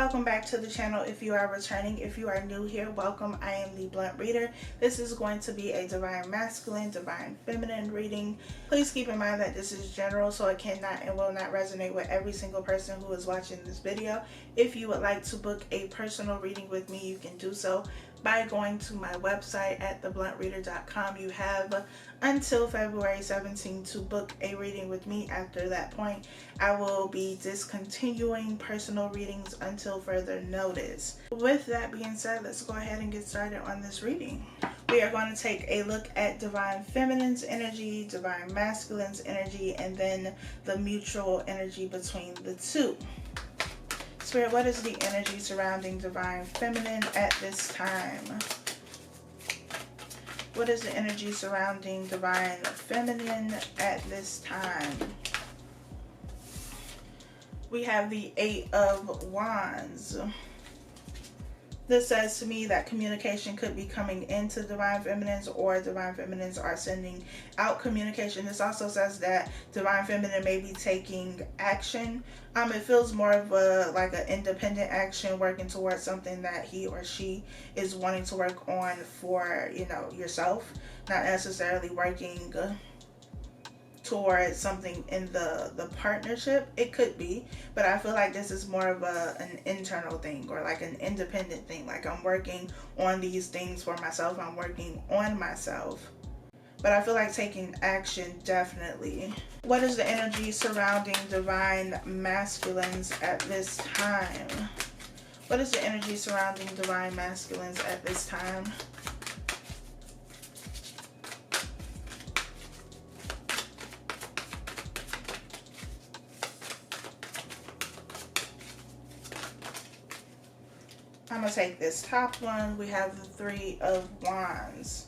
welcome back to the channel. If you are returning, if you are new here, welcome. I am the Blunt Reader. This is going to be a divine masculine, divine feminine reading. Please keep in mind that this is general, so it cannot and will not resonate with every single person who is watching this video. If you would like to book a personal reading with me, you can do so by going to my website at thebluntreader.com. You have until February 17 to book a reading with me. After that point, I will be discontinuing personal readings until further notice. With that being said, let's go ahead and get started on this reading. We are going to take a look at divine feminine's energy, divine masculine's energy, and then the mutual energy between the two. Spirit, what is the energy surrounding divine feminine at this time? What is the energy surrounding divine feminine at this time? We have the Eight of Wands. This says to me that communication could be coming into divine feminines, or divine feminines are sending out communication. This also says that divine feminine may be taking action. It feels more of like an independent action, working towards something that he or she is wanting to work on for, yourself, not necessarily working towards something in the partnership. It could be, but I feel like this is more of an internal thing, or like an independent thing. Like, I'm working on these things for myself, I'm working on myself, but I feel like taking action, definitely. What is the energy surrounding divine masculines at this time? What is the energy surrounding divine masculines at this time? I'm going to take this top one. We have the Three of Wands.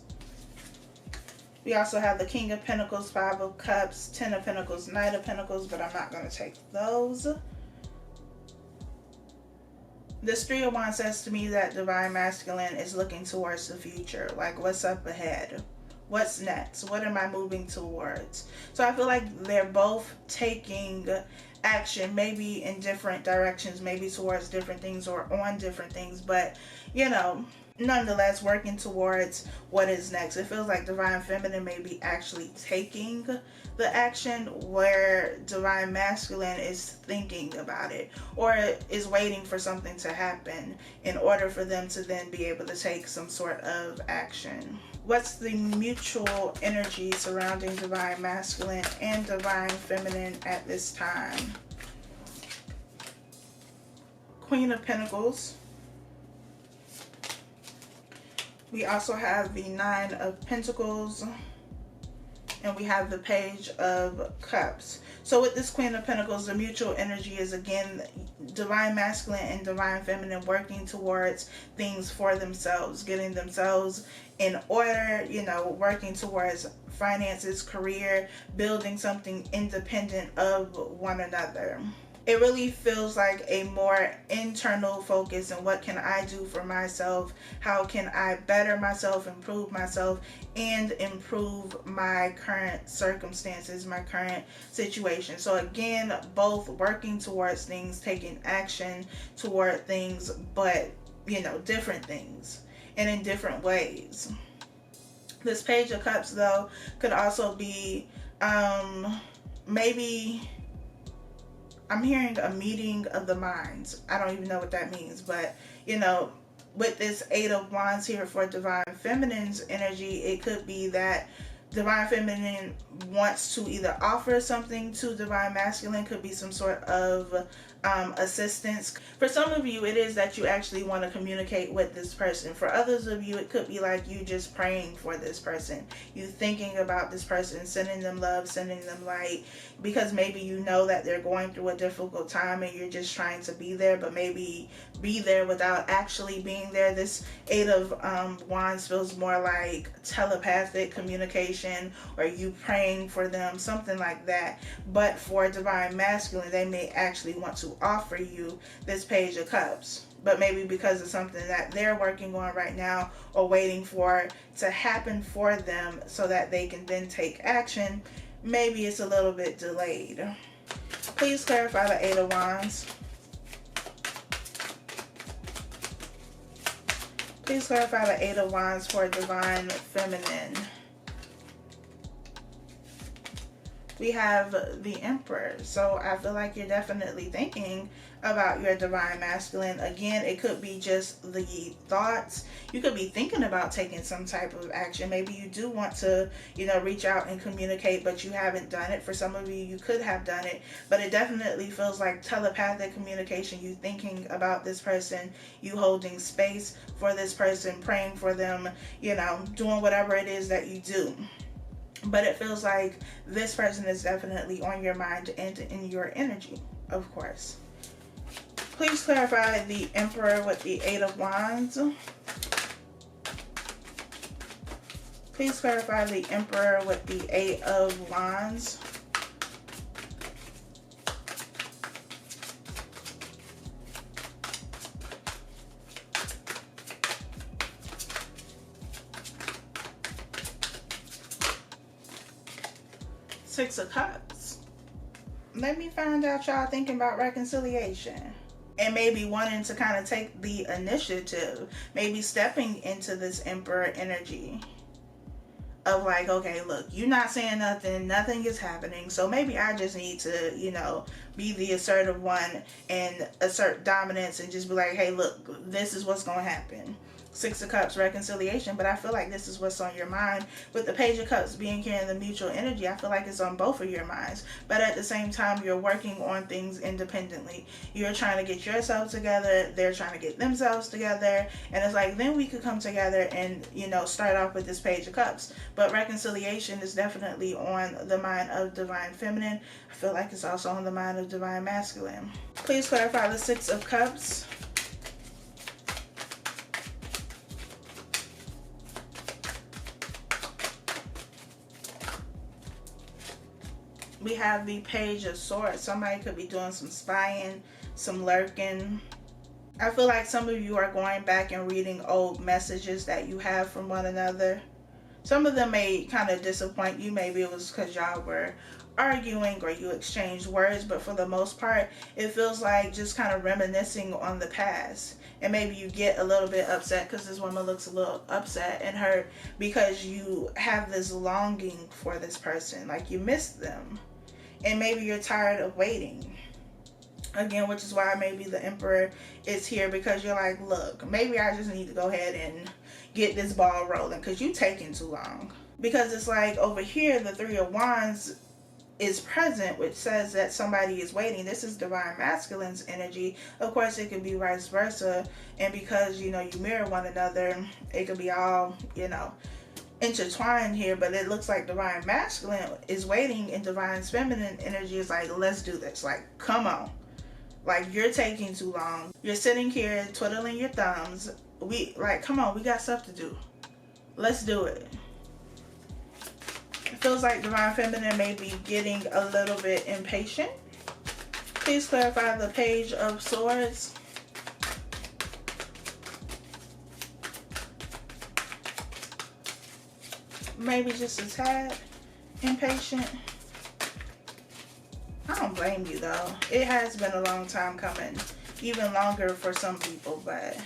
We also have the King of Pentacles, Five of Cups, Ten of Pentacles, Knight of Pentacles, but I'm not going to take those. This Three of Wands says to me that divine masculine is looking towards the future. Like, what's up ahead? What's next? What am I moving towards? So I feel like they're both taking action, maybe in different directions, maybe towards different things or on different things, but nonetheless working towards what is next. It feels like divine feminine may be actually taking the action, where divine masculine is thinking about it, or is waiting for something to happen in order for them to then be able to take some sort of action. What's the mutual energy surrounding divine masculine and divine feminine at this time? Queen of Pentacles. We also have the Nine of Pentacles, and we have the Page of Cups. So with this Queen of Pentacles, the mutual energy is, again, divine masculine and divine feminine working towards things for themselves, getting themselves in order, working towards finances, career, building something independent of one another. It really feels like a more internal focus, and what can I do for myself? How can I better myself, improve myself, and improve my current circumstances, my current situation? So again, both working towards things, taking action toward things, but different things and in different ways. This Page of Cups, though, could also be maybe, I'm hearing a meeting of the minds. I don't even know what that means, but with this Eight of Wands here for divine feminine's energy, it could be that divine feminine wants to either offer something to divine masculine, could be some sort of assistance. For some of you, it is that you actually want to communicate with this person. For others of you, it could be like you just praying for this person, you thinking about this person, sending them love, sending them light, because maybe you know that they're going through a difficult time and you're just trying to be there, but maybe be there without actually being there. This Eight of Wands feels more like telepathic communication, or you praying for them, something like that. But for divine masculine, they may actually want to offer you this Page of Cups, but maybe because of something that they're working on right now, or waiting for to happen for them so that they can then take action, maybe it's a little bit delayed. Please clarify the Eight of Wands. Please clarify the Eight of Wands for Divine Feminine. We have the Emperor. So I feel like you're definitely thinking about your Divine Masculine. Again, it could be just the thoughts. You could be thinking about taking some type of action. Maybe you do want to, reach out and communicate, but you haven't done it. For some of you, you could have done it, but it definitely feels like telepathic communication. You thinking about this person, you holding space for this person, praying for them, doing whatever it is that you do. But it feels like this person is definitely on your mind and in your energy, of course. Please clarify the Emperor with the Eight of Wands. Please clarify the Emperor with the Eight of Wands. Six of Cups. Let me find out y'all thinking about reconciliation. And maybe wanting to kind of take the initiative. Maybe stepping into this Emperor energy. Of like, okay, look, you're not saying nothing. Nothing is happening. So maybe I just need to, be the assertive one and assert dominance and just be like, hey, look, this is what's going to happen. Six of Cups, reconciliation, but I feel like this is what's on your mind. With the Page of Cups being here in the mutual energy, I feel like it's on both of your minds. But at the same time, you're working on things independently. You're trying to get yourself together. They're trying to get themselves together. And it's like, then we could come together and, start off with this Page of Cups. But reconciliation is definitely on the mind of Divine Feminine. I feel like it's also on the mind of Divine Masculine. Please clarify the Six of Cups. We have the Page of Swords. Somebody could be doing some spying, some lurking. I feel like some of you are going back and reading old messages that you have from one another. Some of them may kind of disappoint you. Maybe it was because y'all were arguing or you exchanged words, but for the most part, it feels like just kind of reminiscing on the past. And maybe you get a little bit upset because this woman looks a little upset and hurt because you have this longing for this person, like you miss them. And maybe you're tired of waiting. Again, which is why maybe the Emperor is here, because you're like, look, maybe I just need to go ahead and get this ball rolling because you're taking too long. Because it's like over here, the Three of Wands is present, which says that somebody is waiting. This is Divine Masculine's energy. Of course, it could be vice versa. And because, you mirror one another, it could be all, intertwined here, but it looks like Divine Masculine is waiting and Divine Feminine energy is like, let's do this. Like, come on. Like, you're taking too long. You're sitting here twiddling your thumbs. Come on, we got stuff to do. Let's do it. It feels like Divine Feminine may be getting a little bit impatient. Please clarify the Page of Swords. Maybe just a tad impatient. I don't blame you though. It has been a long time coming. Even longer for some people, but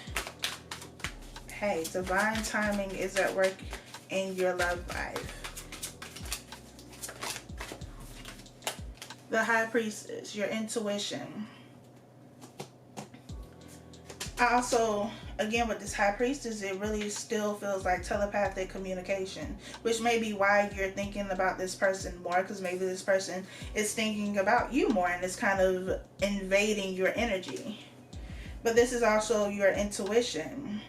hey, divine timing is at work in your love life. The High Priestess, your intuition. I also, again, with this High Priestess, it really still feels like telepathic communication, which may be why you're thinking about this person more, because maybe this person is thinking about you more and it's kind of invading your energy. But this is also your intuition.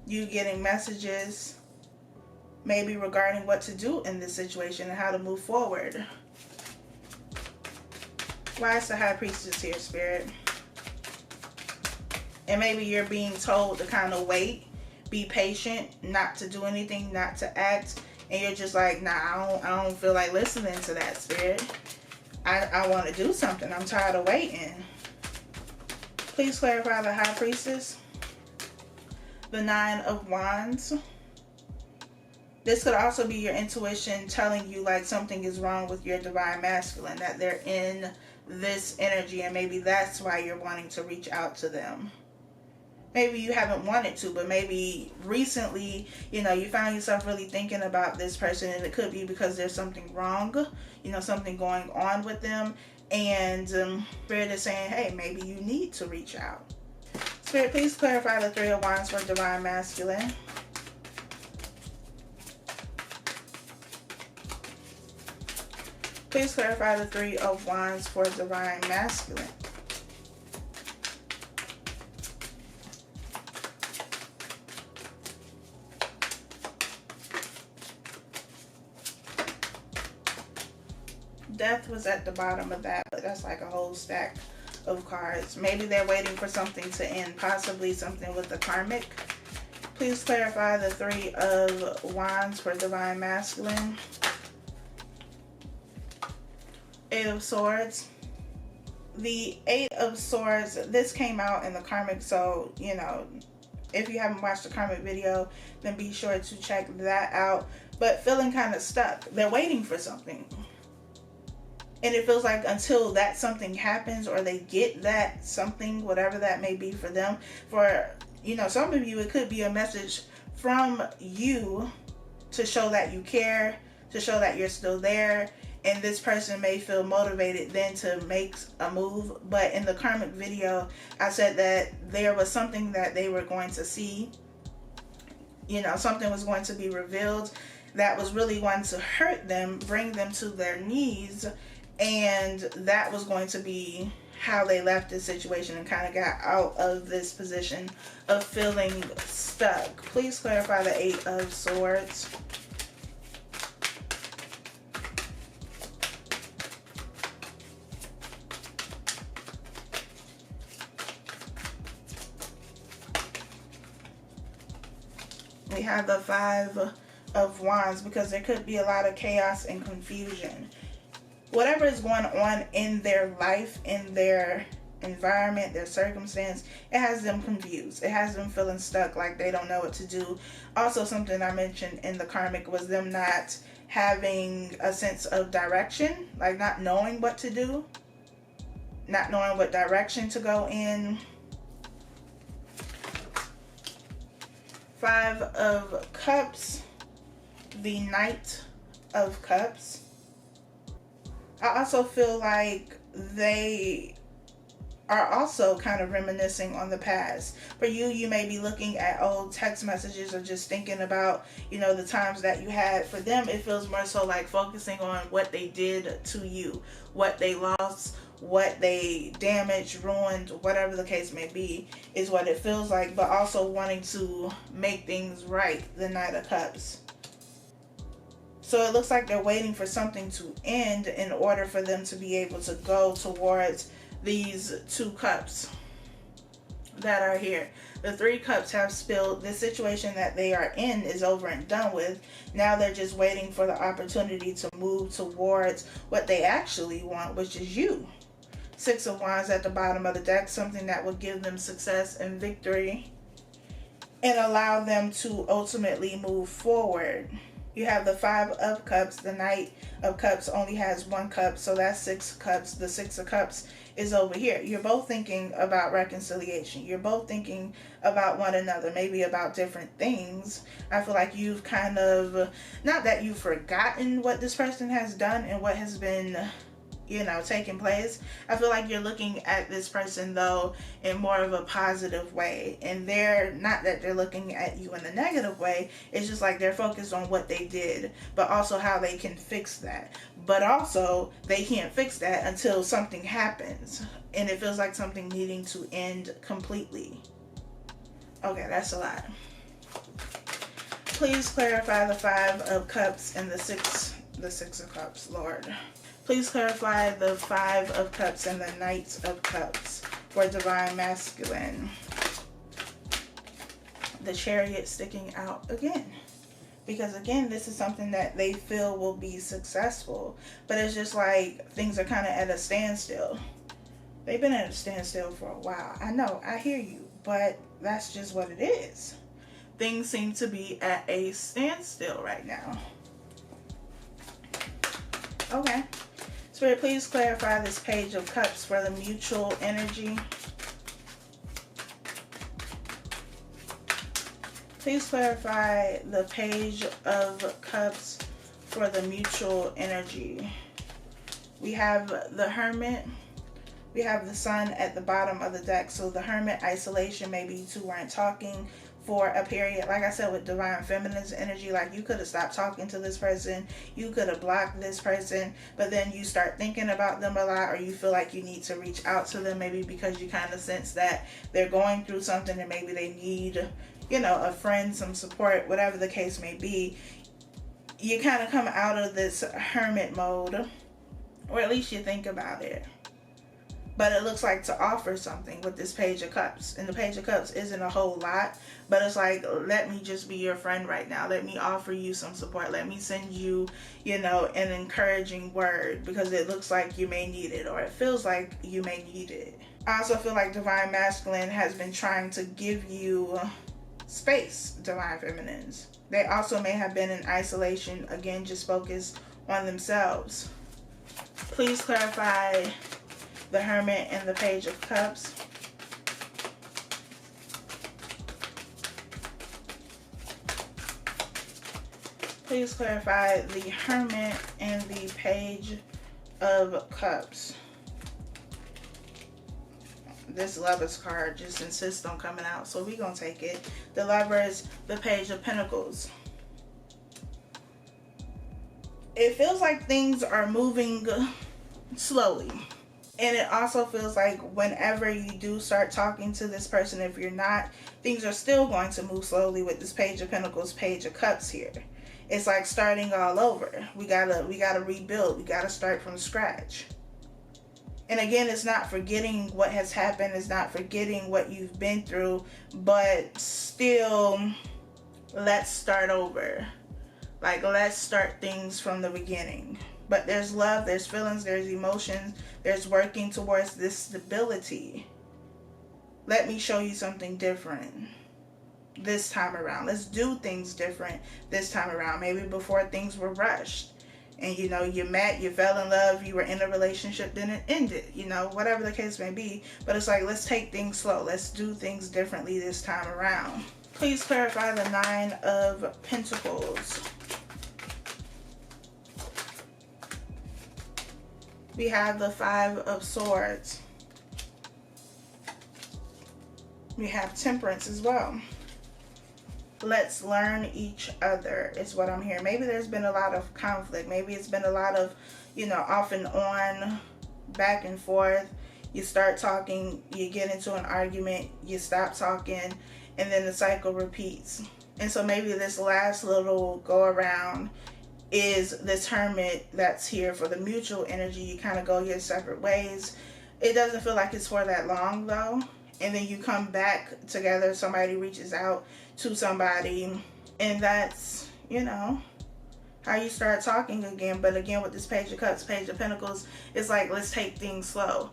You getting messages, maybe regarding what to do in this situation and how to move forward. Why is the High Priestess here, Spirit? And maybe you're being told to kind of wait, be patient, not to do anything, not to act. And you're just like, nah, I don't feel like listening to that, Spirit. I want to do something. I'm tired of waiting. Please clarify the High Priestess. The Nine of Wands. This could also be your intuition telling you like something is wrong with your Divine Masculine, that they're in this energy, and maybe that's why you're wanting to reach out to them. maybe you haven't wanted to, but maybe recently, you know, you find yourself really thinking about this person, and it could be because there's something wrong, you know, something going on with them, and Spirit is saying, hey, maybe you need to reach out. Spirit, please clarify the Three of Wands for Divine Masculine. Please clarify the Three of Wands for Divine Masculine. Death was at the bottom of that, but that's like a whole stack of cards. Maybe they're waiting for something to end, possibly something with the karmic. Please clarify the Three of Wands for Divine Masculine. Eight of Swords. The Eight of Swords, this came out in the karmic, so, you know, if you haven't watched the karmic video, then be sure to check that out. But feeling kind of stuck. They're waiting for something. And it feels like until that something happens, or they get that something, whatever that may be for them, for, you know, some of you, it could be a message from you to show that you care, to show that you're still there, and this person may feel motivated then to make a move. But in the karmic video, I said that there was something that they were going to see, you know, something was going to be revealed that was really going to hurt them, bring them to their knees, and that was going to be how they left this situation and kind of got out of this position of feeling stuck. Please clarify the Eight of Swords. We have the Five of Wands, because there could be a lot of chaos and confusion. Whatever is going on in their life, in their environment, their circumstance, it has them confused. It has them feeling stuck, like they don't know what to do. Also, something I mentioned in the karmic was them not having a sense of direction, like not knowing what to do, not knowing what direction to go in. Five of Cups, the Knight of Cups. I also feel like they are also kind of reminiscing on the past. For you, you may be looking at old text messages or just thinking about, you know, the times that you had. For them, it feels more so like focusing on what they did to you, what they lost, what they damaged, ruined, whatever the case may be, is what it feels like, but also wanting to make things right, the Knight of Cups. So it looks like they're waiting for something to end in order for them to be able to go towards these two cups that are here. The Three Cups have spilled. The situation that they are in is over and done with. Now they're just waiting for the opportunity to move towards what they actually want, which is you. Six of Wands at the bottom of the deck, something that will give them success and victory and allow them to ultimately move forward. You have the Five of Cups. The Knight of Cups only has one cup, so that's Six of Cups. The Six of Cups is over here. You're both thinking about reconciliation. You're both thinking about one another, maybe about different things. I feel like you've kind of, not that you've forgotten what this person has done and what has been, you know, taking place. I feel like you're looking at this person though in more of a positive way, and they're not that they're looking at you in a negative way. It's just like they're focused on what they did, but also how they can fix that. But also they can't fix that until something happens, and it feels like something needing to end completely. Okay, that's a lot. Please clarify the Five of Cups and the Six of Cups, Lord. Please clarify the Five of Cups and the Knight of Cups for Divine Masculine. The Chariot sticking out again. Because again, this is something that they feel will be successful. But it's just like things are kind of at a standstill. They've been at a standstill for a while. I know, I hear you. But that's just what it is. Things seem to be at a standstill right now. Okay. Spirit, please clarify this Page of Cups for the mutual energy. Please clarify the Page of Cups for the mutual energy. We have the Hermit. We have the Sun at the bottom of the deck. So the Hermit, isolation, maybe you two weren't talking for a period. Like I said, with Divine Feminine's energy, like you could have stopped talking to this person, you could have blocked this person, but then you start thinking about them a lot, or you feel like you need to reach out to them, maybe because you kind of sense that they're going through something and maybe they need, you know, a friend, some support, whatever the case may be. You kind of come out of this hermit mode, or at least you think about it. But it looks like to offer something with this Page of Cups. And the Page of Cups isn't a whole lot, but it's like, let me just be your friend right now. Let me offer you some support. Let me send you, you know, an encouraging word, because it looks like you may need it, or it feels like you may need it. I also feel like Divine Masculine has been trying to give you space, Divine Feminines. They also may have been in isolation, again, just focused on themselves. Please clarify the Hermit and the Page of Cups. Please clarify the Hermit and the Page of Cups. This Lovers card just insists on coming out, so we're going to take it. The Lovers, the Page of Pentacles. It feels like things are moving slowly. And it also feels like whenever you do start talking to this person, if you're not, things are still going to move slowly with this Page of Pentacles, Page of Cups here. It's like starting all over. We gotta rebuild. We gotta start from scratch. And again, it's not forgetting what has happened. It's not forgetting what you've been through, but still, let's start over. Like, let's start things from the beginning. But there's love, there's feelings, there's emotions, there's working towards this stability. Let me show you something different this time around. Let's do things different this time around. Maybe before things were rushed. And, you know, you met, you fell in love, you were in a relationship, then it ended. You know, whatever the case may be. But it's like, let's take things slow. Let's do things differently this time around. Please clarify the Nine of Pentacles. We have the Five of Swords. We have Temperance as well. Let's learn each other is what I'm hearing. Maybe there's been a lot of conflict. Maybe it's been a lot of, you know, off and on, back and forth. You start talking, you get into an argument, you stop talking, and then the cycle repeats. And so maybe this last little go around is this Hermit that's here for the mutual energy. You kind of go your separate ways. It doesn't feel like it's for that long though. And then you come back together. Somebody reaches out to somebody, and that's, you know, how you start talking again. But again, with this Page of Cups, Page of Pentacles, it's like, let's take things slow.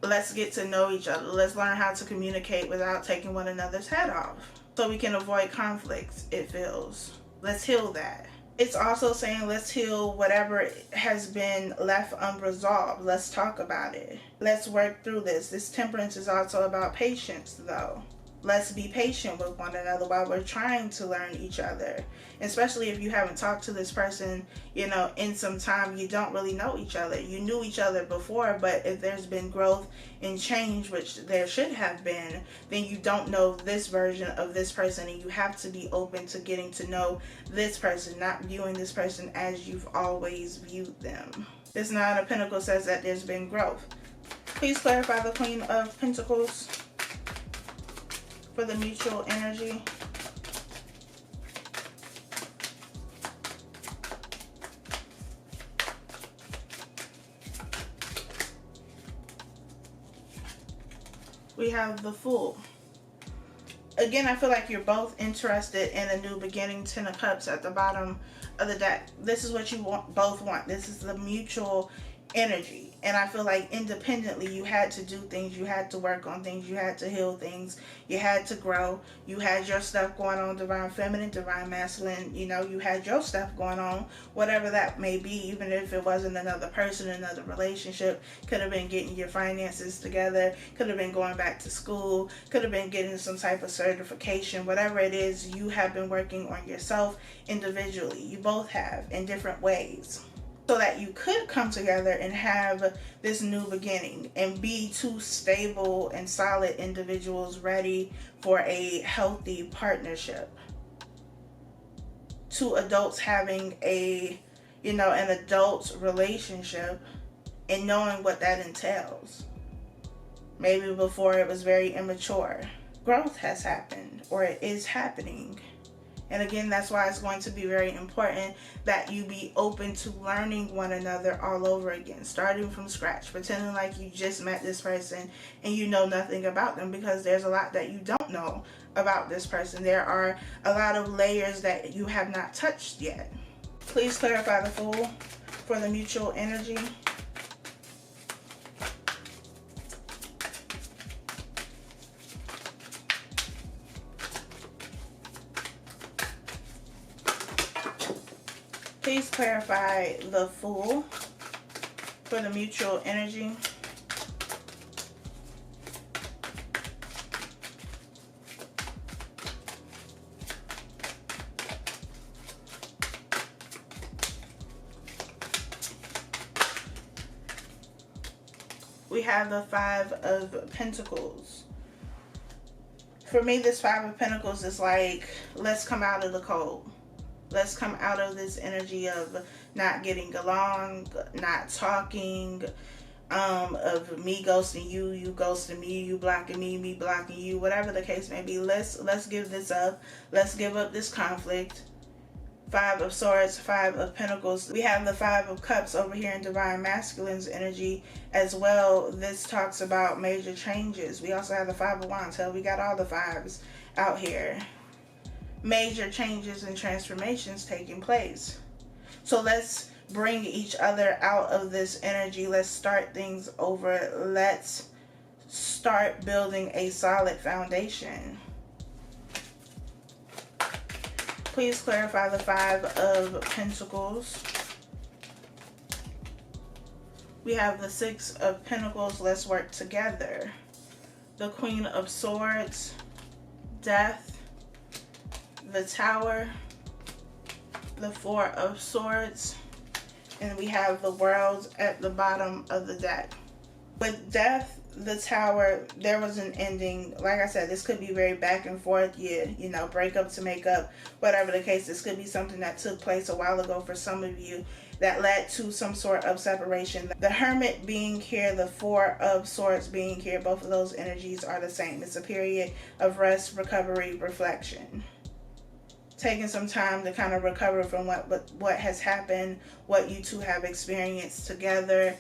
Let's get to know each other. Let's learn how to communicate without taking one another's head off, so we can avoid conflicts, it feels. Let's heal that. It's also saying, let's heal whatever has been left unresolved. Let's talk about it. Let's work through this. This Temperance is also about patience though. Let's be patient with one another while we're trying to learn each other. Especially if you haven't talked to this person, you know, in some time, you don't really know each other. You knew each other before, but if there's been growth and change, which there should have been, then you don't know this version of this person, and you have to be open to getting to know this person, not viewing this person as you've always viewed them. This Nine of Pentacles says that there's been growth. Please clarify the Queen of Pentacles for the mutual energy. We have the Fool. Again, I feel like you're both interested in a new beginning. Ten of Cups at the bottom of the deck. This is what you both want. This is the mutual energy. And I feel like independently you had to do things, you had to work on things, you had to heal things, you had to grow, you had your stuff going on, divine feminine, divine masculine, you had your stuff going on, whatever that may be. Even if it wasn't another person, another relationship, could have been getting your finances together, could have been going back to school, could have been getting some type of certification, whatever it is, you have been working on yourself individually. You both have, in different ways, so that you could come together and have this new beginning and be two stable and solid individuals ready for a healthy partnership. Two adults having an adult relationship and knowing what that entails. Maybe before it was very immature. Growth has happened, or it is happening. And again, that's why it's going to be very important that you be open to learning one another all over again, starting from scratch, pretending like you just met this person and you know nothing about them, because there's a lot that you don't know about this person. There are a lot of layers that you have not touched yet. Please clarify the Fool for the mutual energy. Please clarify the Fool for the mutual energy. We have the Five of Pentacles. For me, this Five of Pentacles is like, let's come out of the cold. Let's come out of this energy of not getting along, not talking, of me ghosting you, you ghosting me, you blocking me blocking you, whatever the case may be. Let's give this up. Let's give up this conflict. Five of Swords, Five of Pentacles. We have the Five of Cups over here in Divine Masculine's energy as well. This talks about major changes. We also have the Five of Wands. Hell, we got all the fives out here. Major changes and transformations taking place. So let's bring each other out of this energy. Let's start things over. Let's start building a solid foundation. Please clarify the Five of Pentacles. We have the Six of Pentacles. Let's work together. The Queen of Swords, Death, the Tower, the Four of Swords, and we have the World at the bottom of the deck. With Death, the Tower, there was an ending. Like I said, this could be very back and forth. Break up to make up, whatever the case. This could be something that took place a while ago for some of you that led to some sort of separation. The Hermit being here, the Four of Swords being here, both of those energies are the same. It's a period of rest, recovery, reflection. Taking some time to kind of recover from what has happened, what you two have experienced together,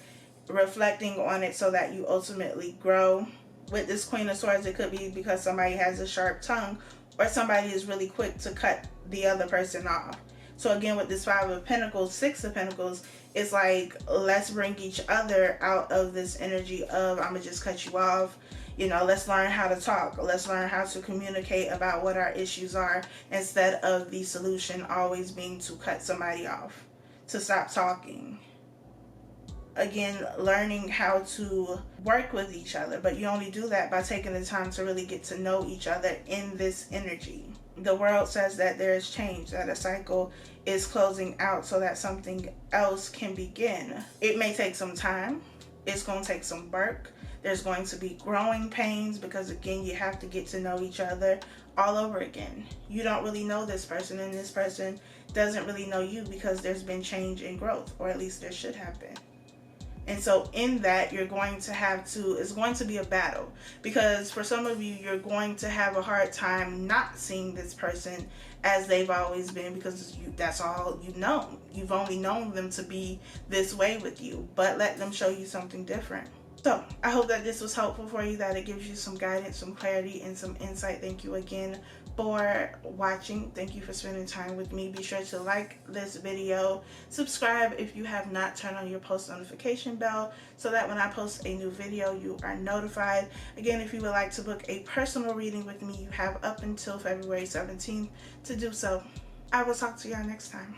reflecting on it so that you ultimately grow. With this Queen of Swords, it could be because somebody has a sharp tongue, or somebody is really quick to cut the other person off. So again, with this Five of Pentacles, Six of Pentacles, it's like, let's bring each other out of this energy of, I'm gonna just cut you off. Let's learn how to talk. Let's learn how to communicate about what our issues are, instead of the solution always being to cut somebody off, to stop talking. Again, learning how to work with each other, but you only do that by taking the time to really get to know each other in this energy. The World says that there is change, that a cycle is closing out so that something else can begin. It may take some time. It's going to take some work. There's going to be growing pains, because again, you have to get to know each other all over again. You don't really know this person, and this person doesn't really know you, because there's been change and growth, or at least there should have been. And so in that, it's going to be a battle, because for some of you, you're going to have a hard time not seeing this person as they've always been, because that's all you've known. You've only known them to be this way with you, but let them show you something different. So I hope that this was helpful for you, that it gives you some guidance, some clarity, and some insight. Thank you again for watching. Thank you for spending time with me. Be sure to like this video, subscribe if you have not, turn on your post notification bell so that when I post a new video, you are notified. Again, if you would like to book a personal reading with me, you have up until February 17th to do so. I will talk to y'all next time.